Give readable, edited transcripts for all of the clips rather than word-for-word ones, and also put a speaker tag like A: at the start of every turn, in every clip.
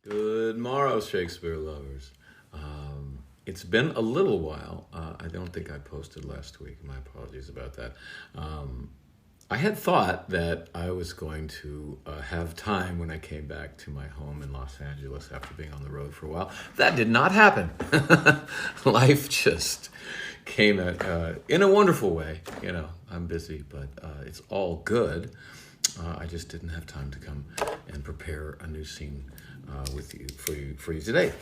A: Good morrow, Shakespeare lovers. It's been a little while. I don't think I posted last week. My apologies about that. I had thought that I was going to have time when I came back to my home in Los Angeles after being on the road for a while. That did not happen. Life just came in a wonderful way. You know, I'm busy, but it's all good. I just didn't have time to come and prepare a new scene with you today.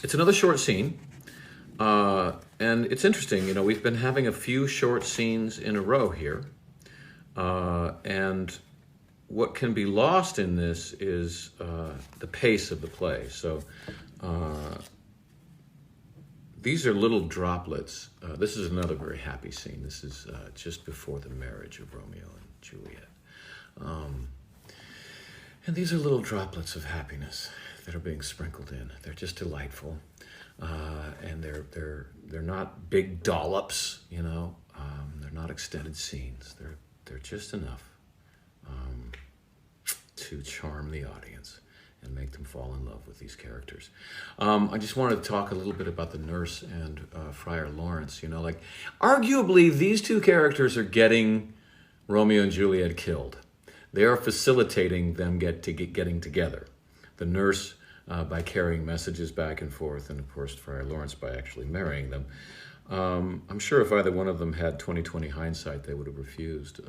A: It's another short scene, and it's interesting. You know, we've been having a few short scenes in a row here, and what can be lost in this is the pace of the play. So these are little droplets. This is another very happy scene. This is just before the marriage of Romeo and Juliet. And these are little droplets of happiness that are being sprinkled in. They're just delightful, and they're not big dollops, you know. They're not extended scenes. They're just enough to charm the audience and make them fall in love with these characters. I just wanted to talk a little bit about the nurse and Friar Lawrence. You know, like arguably these two characters are getting Romeo and Juliet killed. They are facilitating them getting together. The nurse by carrying messages back and forth, and of course Friar Lawrence by actually marrying them. I'm sure if either one of them had 20/20 hindsight, they would have refused.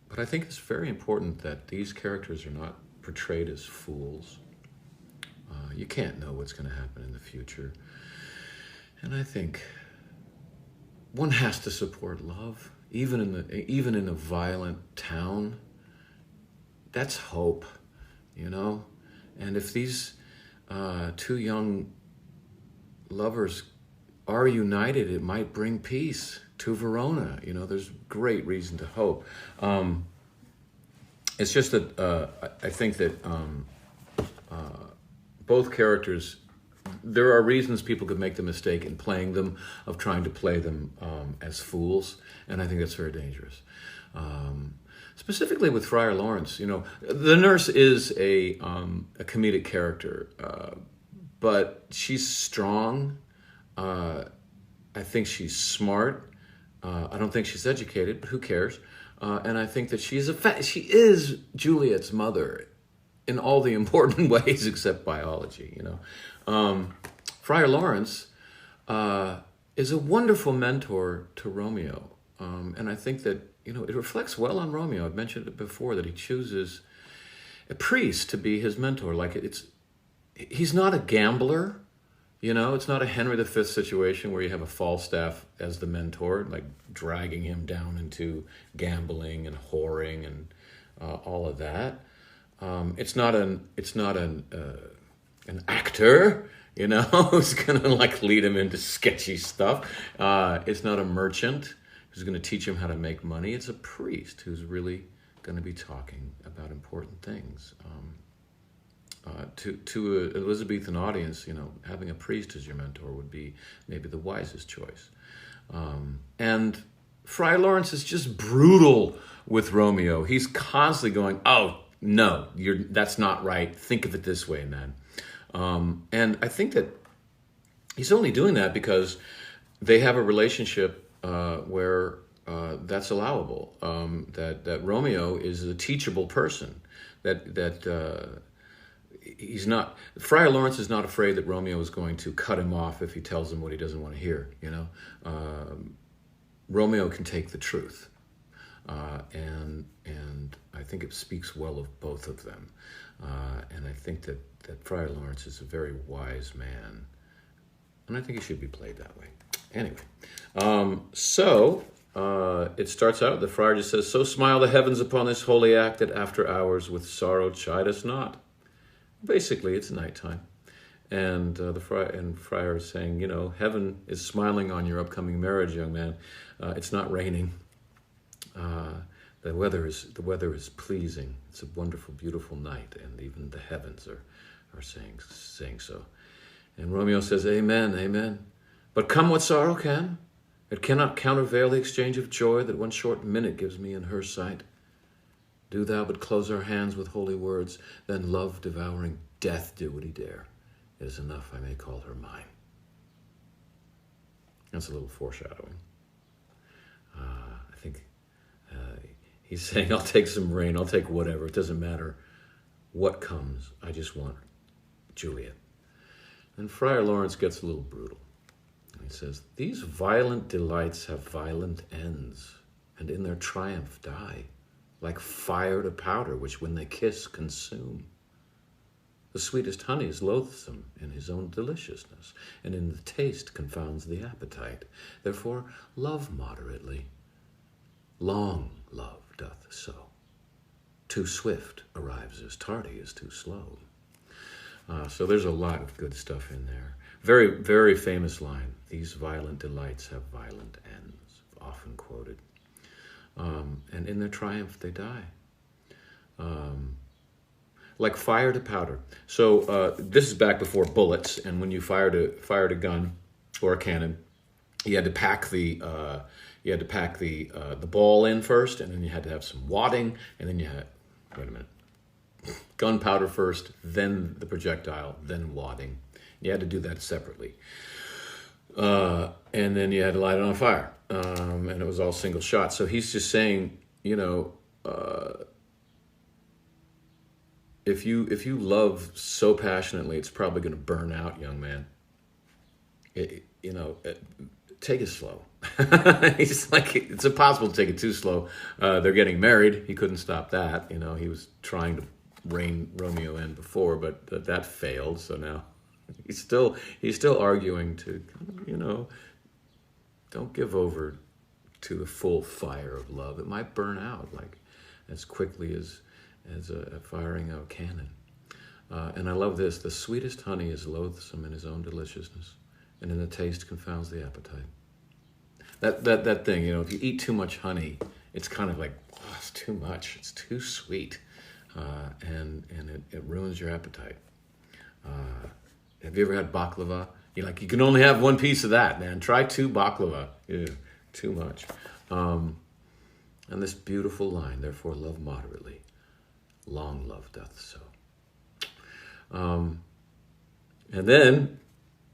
A: But I think it's very important that these characters are not portrayed as fools. You can't know what's going to happen in the future. And I think one has to support love. Even in a violent town, that's hope, you know? And if these two young lovers are united, it might bring peace to Verona. You know, there's great reason to hope. It's just that I think that both characters, there are reasons people could make the mistake in playing them, of trying to play them as fools, and I think that's very dangerous. Specifically with Friar Lawrence, you know, the nurse is a comedic character, but she's strong. I think she's smart. I don't think she's educated, but who cares? And I think that she is Juliet's mother in all the important ways except biology, you know. Friar Lawrence is a wonderful mentor to Romeo. And I think that, you know, it reflects well on Romeo. I've mentioned it before that he chooses a priest to be his mentor. Like he's not a gambler, you know. It's not a Henry V situation where you have a Falstaff as the mentor, like dragging him down into gambling and whoring and all of that. It's not an actor, you know, who's gonna like lead him into sketchy stuff. It's not a merchant who's going to teach him how to make money. It's a priest who's really going to be talking about important things. To an Elizabethan audience, you know, having a priest as your mentor would be maybe the wisest choice. And Friar Lawrence is just brutal with Romeo. He's constantly going, "Oh no, that's not right. Think of it this way, man." And I think that he's only doing that because they have a relationship where that's allowable. That Romeo is a teachable person. That he's not. Friar Lawrence is not afraid that Romeo is going to cut him off if he tells him what he doesn't want to hear. You know, Romeo can take the truth, and I think it speaks well of both of them. And I think that Friar Lawrence is a very wise man, and I think he should be played that way. Anyway, so it starts out, the friar just says, "So smile the heavens upon this holy act, that after hours with sorrow chide us not." Basically, it's nighttime. And the friar is saying, you know, heaven is smiling on your upcoming marriage, young man. It's not raining. The weather is pleasing. It's a wonderful, beautiful night, and even the heavens are saying so. And Romeo says, "Amen, amen. But come what sorrow can, it cannot countervail the exchange of joy that one short minute gives me in her sight. Do thou but close our hands with holy words, then love devouring death do what he dare. It is enough I may call her mine. That's a little foreshadowing. I think he's saying, I'll take some rain, I'll take whatever. It doesn't matter what comes. I just want Juliet. And Friar Lawrence gets a little brutal. He says, these violent delights have violent ends, and in their triumph die, like fire to powder, which when they kiss consume. The sweetest honey is loathsome in his own deliciousness, and in the taste confounds the appetite. Therefore, love moderately. Long love doth so. Too swift arrives as tardy as too slow. So there's a lot of good stuff in there. Very, very famous line. These violent delights have violent ends, often quoted. And in their triumph they die. Like fire to powder. So this is back before bullets, and when you fired a gun or a cannon, you had to pack the ball in first, and then you had to have some wadding, and then you had gunpowder first, then the projectile, then wadding. You had to do that separately, and then you had to light it on fire, and it was all single shots. So he's just saying, if you love so passionately, it's probably going to burn out, young man. Take it slow. He's like, it's impossible to take it too slow. They're getting married. He couldn't stop that. He was trying to rein Romeo in before, but that failed. So now he's still arguing to, don't give over to the full fire of love. It might burn out like as quickly as firing a cannon. And I love this. The sweetest honey is loathsome in his own deliciousness, and in the taste confounds the appetite. That thing, if you eat too much honey, it's kind of like, it's too much. It's too sweet, and it ruins your appetite. Have you ever had baklava? You can only have one piece of that, man. Try 2 baklava. Ew, too much. And this beautiful line, therefore love moderately. Long love doth so. And then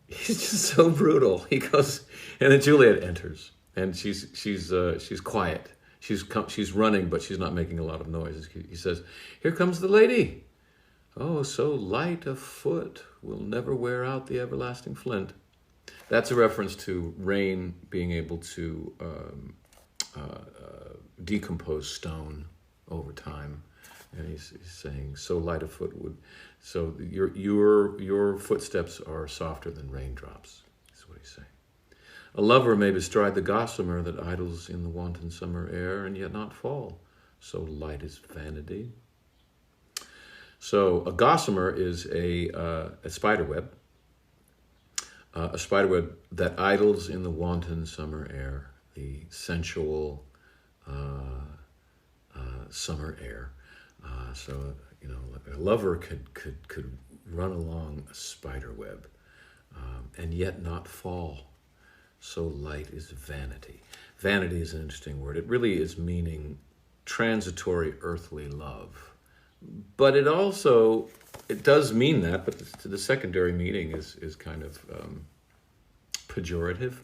A: he's just so brutal. He goes, and then Juliet enters, and she's quiet. She's running, but she's not making a lot of noise. He says, "Here comes the lady. Oh, so light of foot will never wear out the everlasting flint." That's a reference to rain being able to decompose stone over time. And he's saying, so light of foot would, so your footsteps are softer than raindrops. That's what he's saying. A lover may bestride the gossamer that idles in the wanton summer air, and yet not fall. So light is vanity. So a gossamer is a spider web. A spider web that idles in the wanton summer air, the sensual summer air. So a lover could run along a spider web and yet not fall. So light is vanity. Vanity is an interesting word. It really is meaning transitory earthly love. But it does mean that, but the secondary meaning is kind of pejorative.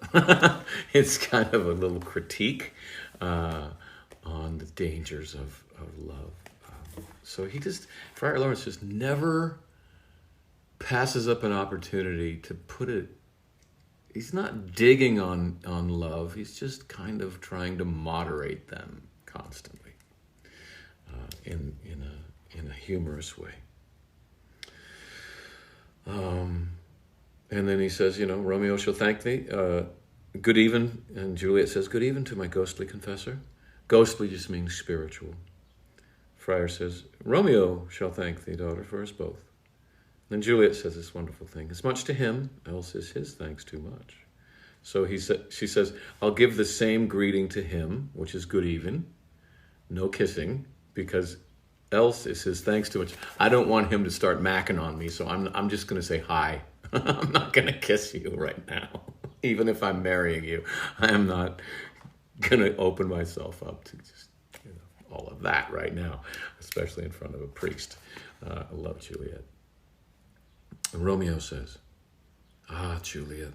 A: It's kind of a little critique on the dangers of love. So Friar Lawrence just never passes up an opportunity to put it. He's not digging on love. He's just kind of trying to moderate them constantly in a humorous way. And then he says, Romeo shall thank thee. Good even. And Juliet says, good even to my ghostly confessor. Ghostly just means spiritual. Friar says, Romeo shall thank thee, daughter, for us both. Then Juliet says this wonderful thing. As much to him, else is his thanks too much. So she says, I'll give the same greeting to him, which is good even. No kissing, because else is his thanks too much. I don't want him to start macking on me, so I'm just going to say hi. I'm not going to kiss you right now. Even if I'm marrying you, I am not going to open myself up to just all of that right now, especially in front of a priest. I love Juliet. And Romeo says, "Ah, Juliet,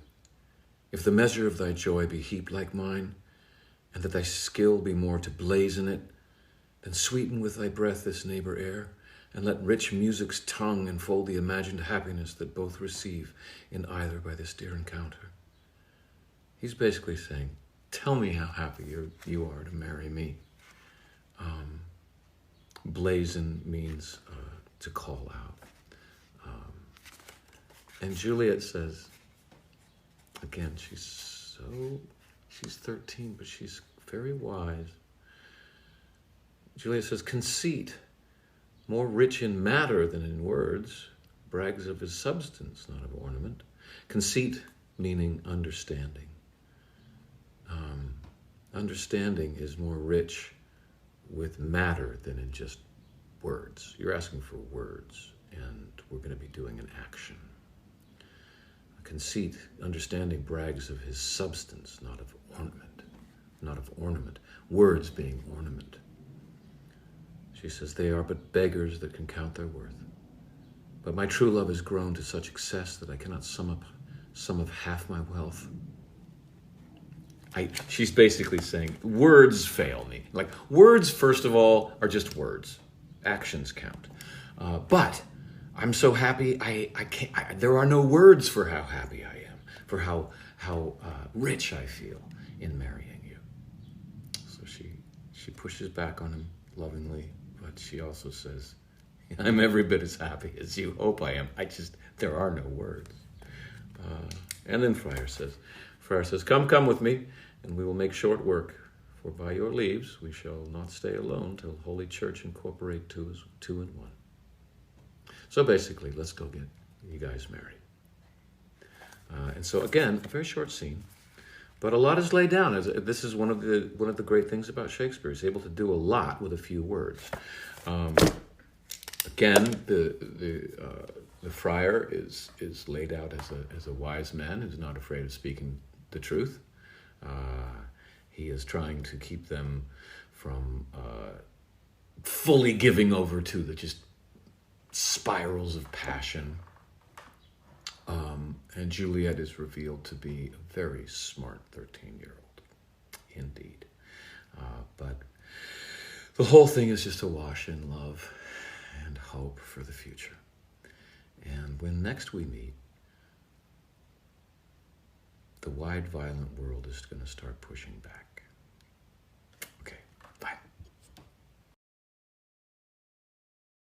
A: if the measure of thy joy be heaped like mine, and that thy skill be more to blaze in it, then sweeten with thy breath this neighbor air, and let rich music's tongue enfold the imagined happiness that both receive in either by this dear encounter." He's basically saying, tell me how happy you are to marry me. Blazon means to call out. And Juliet says, again, she's 13, but she's very wise. Juliet says, conceit, more rich in matter than in words, brags of his substance, not of ornament. Conceit meaning understanding. Understanding is more rich with matter than in just words. You're asking for words, and we're going to be doing an action. Conceit, understanding, brags of his substance, not of ornament. Not of ornament. Words being ornament. She says, they are but beggars that can count their worth. But my true love has grown to such excess that I cannot sum of half my wealth. She's basically saying, words fail me. Like, words, first of all, are just words. Actions count. But I'm so happy, there are no words for how happy I am, for how rich I feel in marrying you. So she pushes back on him lovingly, but she also says, I'm every bit as happy as you hope I am. There are no words. And then Friar says, come with me, and we will make short work. For by your leaves we shall not stay alone till Holy Church incorporate two in one. So basically, let's go get you guys married. And so again, a very short scene, but a lot is laid down. This is one of the great things about Shakespeare. He's able to do a lot with a few words. Again, the friar is laid out as a wise man who's not afraid of speaking the truth. He is trying to keep them from fully giving over to the just spirals of passion. And Juliet is revealed to be a very smart 13-year-old, indeed. But the whole thing is just awash in love and hope for the future. And when next we meet, the wide, violent world is going to start pushing back.